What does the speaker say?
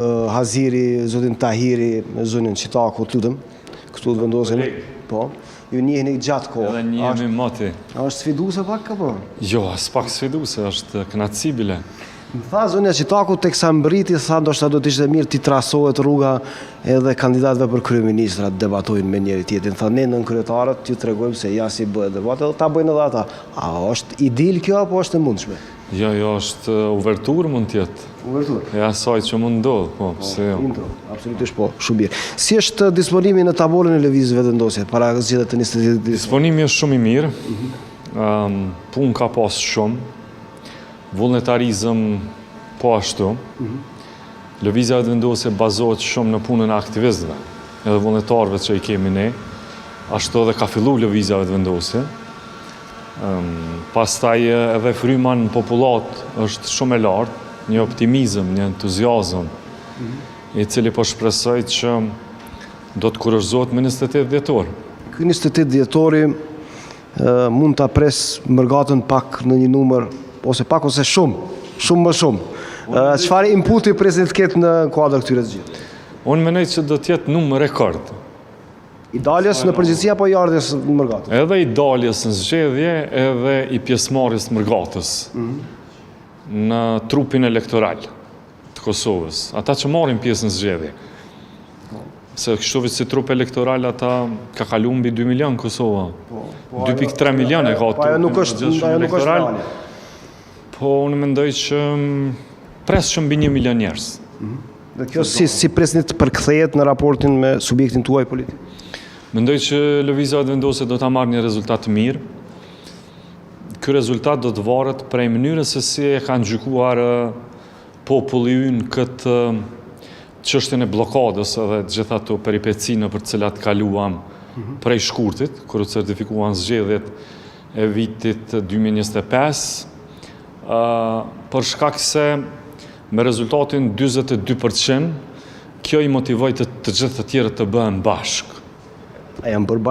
Haziri, zotin Tahiri, zonin Qitaku, të lutëm, këtu të vendosin, po, ju njihni gjatë kohë. Edhe njihemi moti. A është sfiduse pak, ka po? Jo, as pak sfiduse, është kënaqësi bile. Më tha zonja Qitaku, tek sa mbriti, tha ndoshta do të ishte mirë ti trasohet rruga edhe kandidatëve për kryeministra të debatojnë me njëri tjetrin. Tha ne nën kryetarët t'ju tregojmë se ja si bëhet debat, edhe ta bëjnë edhe ata. A është idil kjo apo është e mundshme? Jo, është uverturë mund tjetë. Uverturë? E asaj që mund ndodhë, po, pse jo. Intro, absolutisht po, shumë mirë. Si është disponimi në tabolën e lëvizjeve vendosje, para zgjedhjeve të 20 Disponimi është shumë i mirë, punë ka pas shumë, vullnetarizëm po ashtu, lëvizja vendosje bazohet shumë në punën e aktivistëve, edhe vullnetarëve që i kemi ne, ashtu edhe ka fillu lëvizja vendosje. Pastaj edhe fryma në popullat është shumë e lartë, një optimizëm, një entuziazëm, i cili po shpresoj që do të kurorëzohet me 28 dhjetor. Ky 28 dhjetori mund ta pres mërgatën pak në një numër, ose pak ose shumë më shumë. Çfarë inputi presin të ketë në kuadër këtyre të gjithë? Unë mendoj që do të jetë numër rekord. I daljes në përgjithësi apo i ardhjes në mërgatës? Edhe i daljes në zgjedhje, edhe i pjesëmarrjes në mërgatës në trupin elektoral të Kosovës. Ata që marrin pjesë në zgjedhje. Se kështu si trup elektoral ata ka kalu mbi 2 milion Kosova. 2.3 milion e ka ajo nuk është elektoral. Po unë mendoj që pres që mbi 1 milion njerëz. Dhe kjo si presni të përkthehet në raportin me subjektin tuaj politik? Mendoj që lëvizja vendosje do ta marrë një rezultat të mirë. Ky rezultat do të varet prej mënyrës se si e kanë gjykuar populli ynë këtë çështjen e bllokadës edhe të gjitha ato peripecinë për të cilat kaluam prej shkurtit, kur u certifikuan zgjedhjet e vitit 2025, për shkak se me rezultatin 42%, kjo i motivoi të gjithë të tjerët të bëhen bashkë. A janë bërë bashkë?